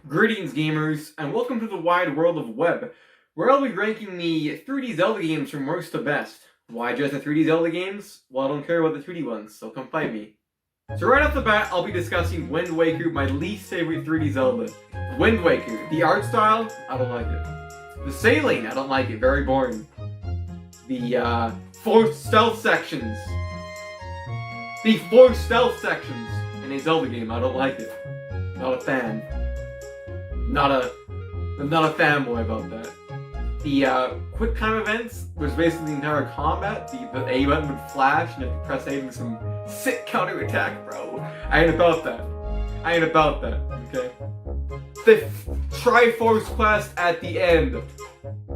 Greetings, gamers, and welcome to the wide world of web, where I'll be ranking the 3D Zelda games from worst to best. Why just the 3D Zelda games? Well, I don't care about the 2D ones, so come fight me. So right off the bat, I'll be discussing Wind Waker, my least favorite 3D Zelda. Wind Waker. The art style, I don't like it. The sailing, I don't like it, very boring. The forced stealth sections. The forced stealth sections in a Zelda game, I don't like it. Not a fan. I'm not a fanboy about that. The quick time events was basically the entire combat. The A button would flash and you have to press A with some sick counter attack, bro. I ain't about that. Okay? The Triforce quest at the end.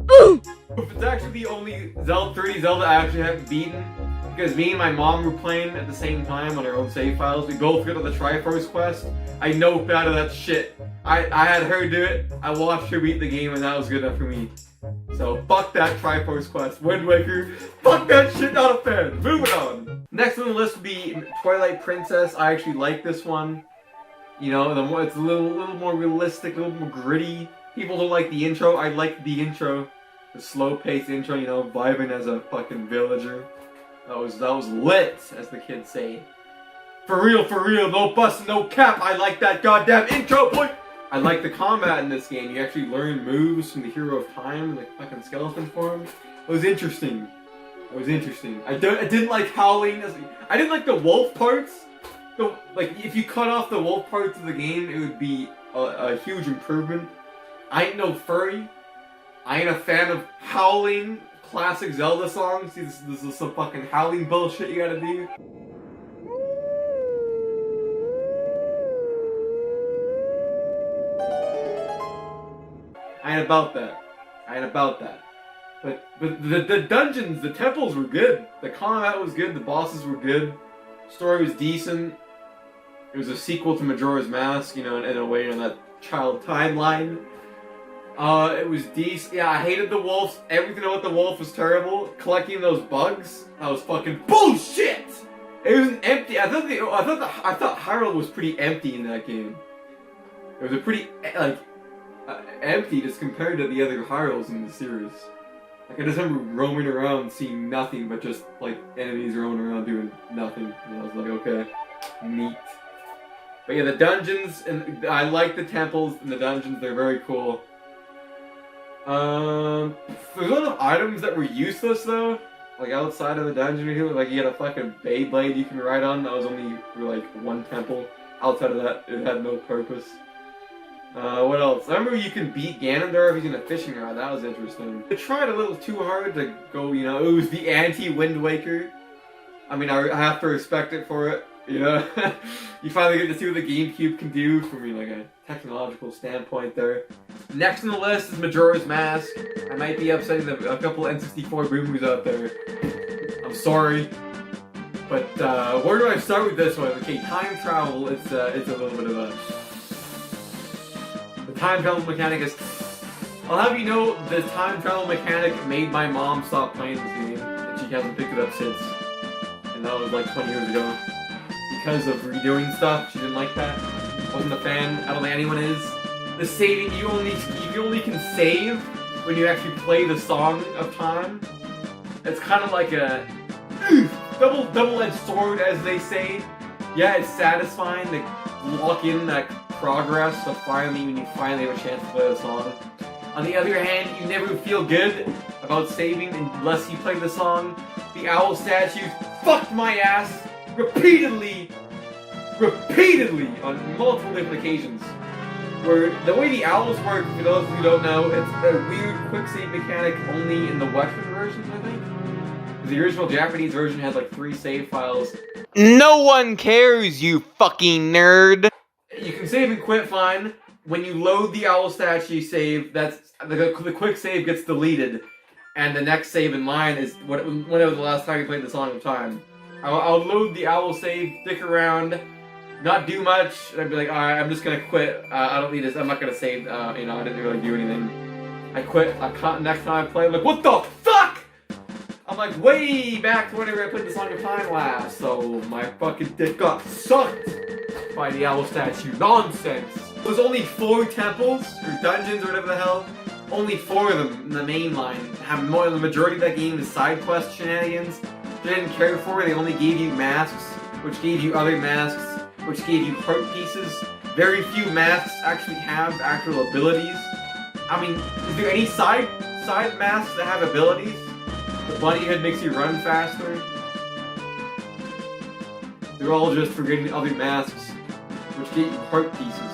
It's actually the only 3D Zelda I actually haven't beaten. Because me and my mom were playing at the same time on our own save files. We both got to the Triforce quest. I know out of that shit. I had her do it. I watched her beat the game and that was good enough for me. So fuck that Triforce quest. Wind Waker. Fuck that shit, not a fan. Moving on. Next on the list would be Twilight Princess. I actually like this one. You know, it's a little more realistic, a little more gritty. People don't like the intro. I like the intro. The slow-paced intro, you know, vibing as a fucking villager. That was lit, as the kids say. For real, no bust, no cap. I like that goddamn intro, boy. I like the combat in this game. You actually learn moves from the Hero of Time, like fucking skeleton form. It was interesting. I didn't like howling. I didn't like the wolf parts. Like if you cut off the wolf parts of the game, it would be a huge improvement. I ain't no furry. I ain't a fan of howling classic Zelda songs. See, this is some fucking howling bullshit you gotta do. I ain't about that. But the dungeons, the temples were good. The combat was good. The bosses were good. Story was decent. It was a sequel to Majora's Mask, you know, in a way, on that child timeline. It was decent. Yeah, I hated the wolves. Everything about the wolf was terrible. Collecting those bugs, that was fucking bullshit. It was empty. I thought Hyrule was pretty empty in that game. It was a pretty empty just compared to the other Hyrules in the series. Like I just remember roaming around, seeing nothing but just like enemies roaming around doing nothing, and I was like, okay, neat. But yeah, the dungeons, and I like the temples and the dungeons. They're very cool. There's a lot of items that were useless though. Like outside of the dungeon or here, like you had a fucking Beyblade you can ride on. That was only for like one temple. Outside of that, it had no purpose. What else? I remember you can beat Ganondorf using a fishing rod. That was interesting. I tried a little too hard to go, you know, it was the anti-Wind Waker. I mean, I have to respect it for it, you know? You finally get to see what the GameCube can do from, like, a technological standpoint there. Next on the list is Majora's Mask. I might be upsetting a couple N64 boomers out there. I'm sorry. But, where do I start with this one? Okay, time travel, it's a little bit of a... The time travel mechanic is... I'll have you know, the time travel mechanic made my mom stop playing this game, and she hasn't picked it up since. And that was like 20 years ago. Because of redoing stuff, she didn't like that. Wasn't a fan. I don't think anyone is. The saving, you only can save when you actually play the Song of Time. It's kind of like a double-edged sword, as they say. Yeah, it's satisfying to lock in that progress to finally, when you finally have a chance to play the song. On the other hand, you never feel good about saving unless you play the song. The owl statue fucked my ass repeatedly on multiple different occasions. Where the way the owls work, for those who don't know, it's a weird quick save mechanic only in the Western versions, I think. The original Japanese version had like 3 save files. No one cares, you fucking nerd! You can save and quit fine. When you load the owl statue save, that's the quick save gets deleted, and the next save in line is whenever the last time you played the Song of Time. I'll load the owl save, stick around, not do much, and I'd be like, alright, I'm just gonna quit. I don't need this. I'm not gonna save. You know, I didn't really do anything. I quit. Next time I play, I'm like, what the fuck? I'm like way back to whenever I played the Song of Time last, so my fucking dick got sucked by the owl statue. Nonsense! There's only 4 temples, or dungeons, or whatever the hell. Only 4 of them in the main line. Have more than the majority of that game is side quest shenanigans. They didn't care for it, they only gave you masks, which gave you other masks, which gave you heart pieces. Very few masks actually have actual abilities. I mean, is there any side masks that have abilities? The bunny head makes you run faster. They're all just for getting other masks, which get you heart pieces.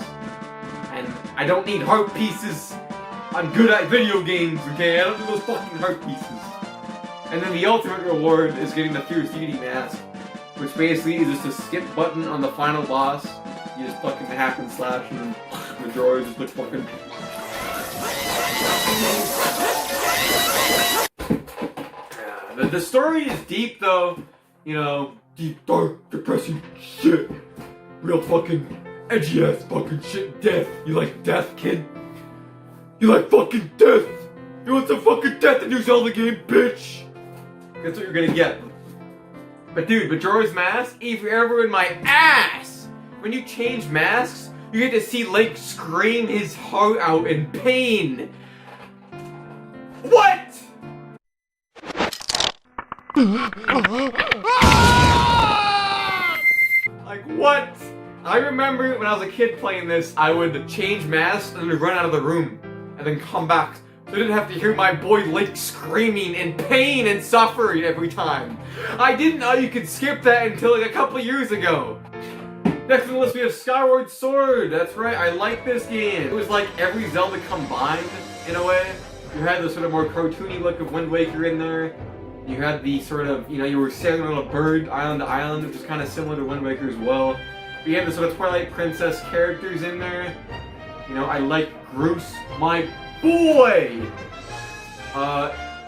And I don't need heart pieces. I'm good at video games, okay? I don't need those fucking heart pieces. And then the ultimate reward is getting the Fierce Deity mask, which basically is just a skip button on the final boss. You just fucking hack and slash and the drawers just look fucking... The story is deep though, you know, deep, dark, depressing shit. Real fucking edgy ass fucking shit. Death. You like death, kid? You like fucking death? You want some fucking death in your Zelda game, bitch? That's what you're gonna get. But dude, Majora's Mask, if you're ever in my ass! When you change masks, you get to see Link scream his heart out in pain. What?! Like, what? I remember when I was a kid playing this, I would change masks and then run out of the room and then come back. So I didn't have to hear my boy Link screaming in pain and suffering every time. I didn't know you could skip that until like a couple years ago. Next on the list we have Skyward Sword. That's right, I like this game. It was like every Zelda combined, in a way. You had the sort of more cartoony look of Wind Waker in there. You had the sort of, you know, you were sailing on a bird, island to island, which is kind of similar to Wind Waker as well. But you had the sort of Twilight Princess characters in there. You know, I like Groose, my boy!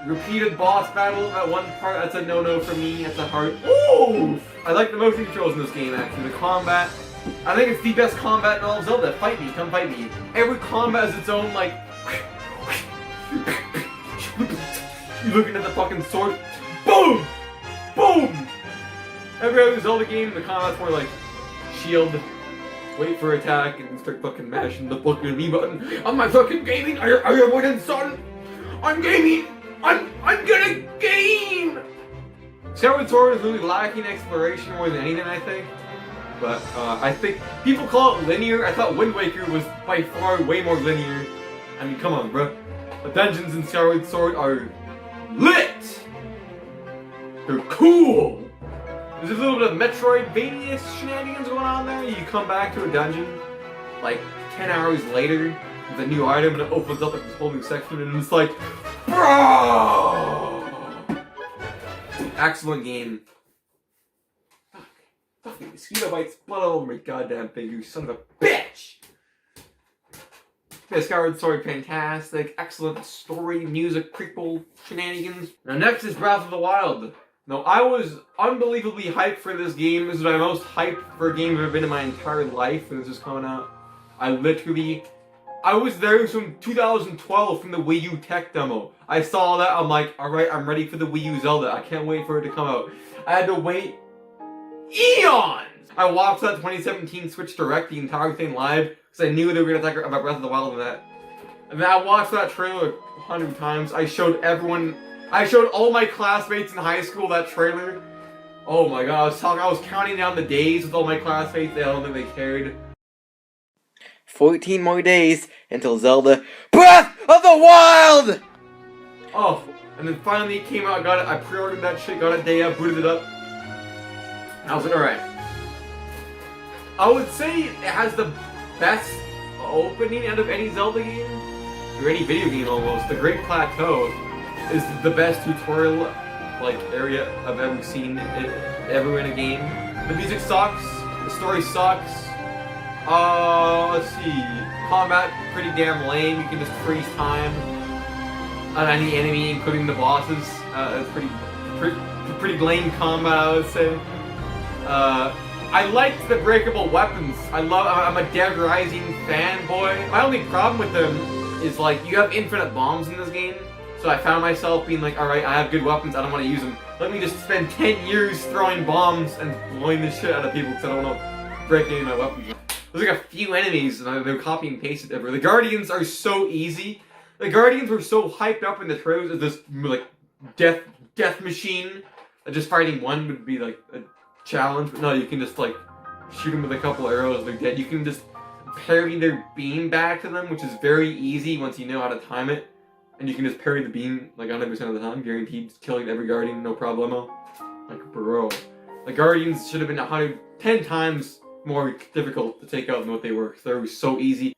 Repeated boss battle at one part, that's a no-no for me, that's a hard... Ooh! I like the motion controls in this game, actually. The combat, I think it's the best combat in all of Zelda. Fight me, come fight me. Every combat has its own, like... You're looking at the fucking sword. Boom! Boom! Every other Zelda game, the combat's more like shield, wait for attack, and start fucking mashing the fucking B button. I'm not fucking gaming! Are you avoiding, son? I'm gaming! I'm gonna game! Skyward Sword is really lacking exploration more than anything, I think. But I think people call it linear. I thought Wind Waker was by far way more linear. I mean, come on, bro. The dungeons in Skyward Sword are lit! They're cool! There's a little bit of Metroidvania shenanigans going on there. You come back to a dungeon, like 10 hours later, with a new item, and it opens up like this whole new section, and it's like, bro! Excellent game. Fuck. Fucking mosquito bites blood all over my goddamn finger, you son of a bitch! Yeah, Skyward Sword, fantastic, excellent story, music, prequel, shenanigans. Now next is Breath of the Wild. Now I was unbelievably hyped for this game. This is my most hyped for a game I've ever been in my entire life when this was coming out. I was there from 2012 from the Wii U tech demo. I saw that, I'm like, alright, I'm ready for the Wii U Zelda. I can't wait for it to come out. I had to wait eons! I watched that 2017 Switch Direct, the entire thing live, because I knew they were going to talk about Breath of the Wild in that. And then I watched that trailer 100 times. I showed all my classmates in high school that trailer. Oh my god, I was counting down the days with all my classmates. I don't think they cared. 14 more days until Zelda Breath of the Wild! Oh, and then finally it came out, I got it, I pre-ordered that shit, got it day up, booted it up. And I was like, alright. I would say it has the best opening out of any Zelda game, or any video game almost. The Great Plateau is the best tutorial like area I've ever seen ever in a game. The music sucks, the story sucks. Let's see. Combat pretty damn lame. You can just freeze time on any enemy, including the bosses. It's pretty lame combat, I would say. I liked the breakable weapons. I'm a Dead Rising fanboy. My only problem with them is like you have infinite bombs in this game. So I found myself being like, alright, I have good weapons, I don't want to use them. Let me just spend 10 years throwing bombs and blowing the shit out of people because I don't want to break any of my weapons. There's like a few enemies, and they're copy and pasted ever. The Guardians are so easy. The Guardians were so hyped up in the trailers as this like death machine. That just fighting one would be like a challenge. But no, you can just like shoot them with a couple arrows, they're dead. You can just parry their beam back to them, which is very easy once you know how to time it. And you can just parry the beam like 100% of the time, guaranteed killing every Guardian, no problemo. Like, bro. The Guardians should have been 110 times more difficult to take out than what they were, because they were so easy.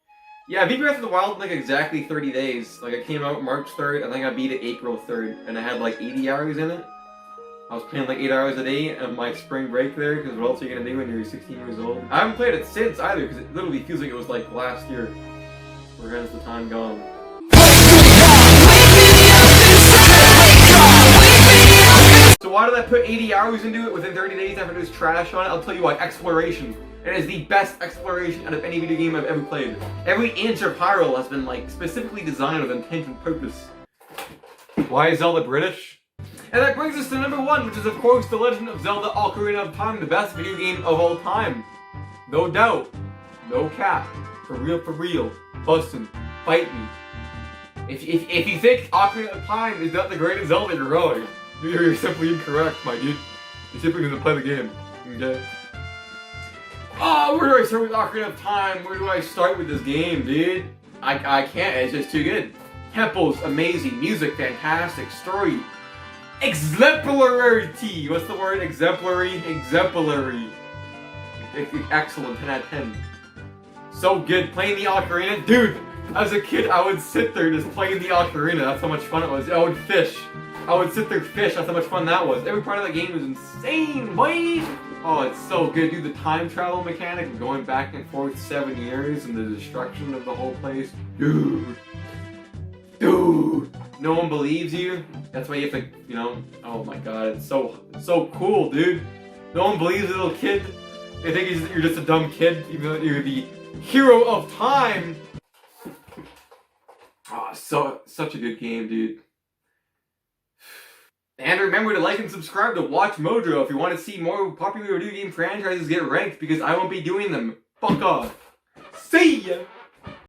Yeah, I beat Breath of the Wild in like exactly 30 days. Like, I came out March 3rd, and I think I beat it April 3rd, and I had like 80 hours in it. I was playing like 8 hours a day on my spring break there, because what else are you gonna do when you're 16 years old? I haven't played it since either, because it literally feels like it was like last year. Where has the time gone? So why did I put 80 hours into it within 30 days after there's trash on it? I'll tell you why. Exploration. It is the best exploration out of any video game I've ever played. Every inch of Hyrule has been like specifically designed with intent and purpose. Why is Zelda British? And that brings us to number 1, which is of course The Legend of Zelda Ocarina of Time, the best video game of all time. No doubt. No cap. For real. Bustin'. Fight me. If you think Ocarina of Time is not the greatest Zelda, you're wrong. You're simply incorrect, my dude. You simply need to play the game. Okay? Oh, where do I start with Ocarina of Time? Where do I start with this game, dude? I can't, it's just too good. Temples, amazing. Music, fantastic. Story, exemplary. What's the word? Exemplary? Exemplary. Excellent, 10 out of 10. So good. Playing the Ocarina. Dude, as a kid, I would sit there just playing the Ocarina. That's how much fun it was. I would fish. I would sit there fish. That's how much fun that was. Every part of that game was insane, boy! Oh, it's so good, dude. The time travel mechanic of going back and forth 7 years and the destruction of the whole place. Dude. No one believes you. That's why you have to, you know, oh my god, it's so cool, dude. No one believes a little kid. They think you're just a dumb kid, even though you're the hero of time. Oh, such a good game, dude. And remember to like and subscribe to Watch Mojo if you want to see more popular video game franchises get ranked, because I won't be doing them. Fuck off. See ya!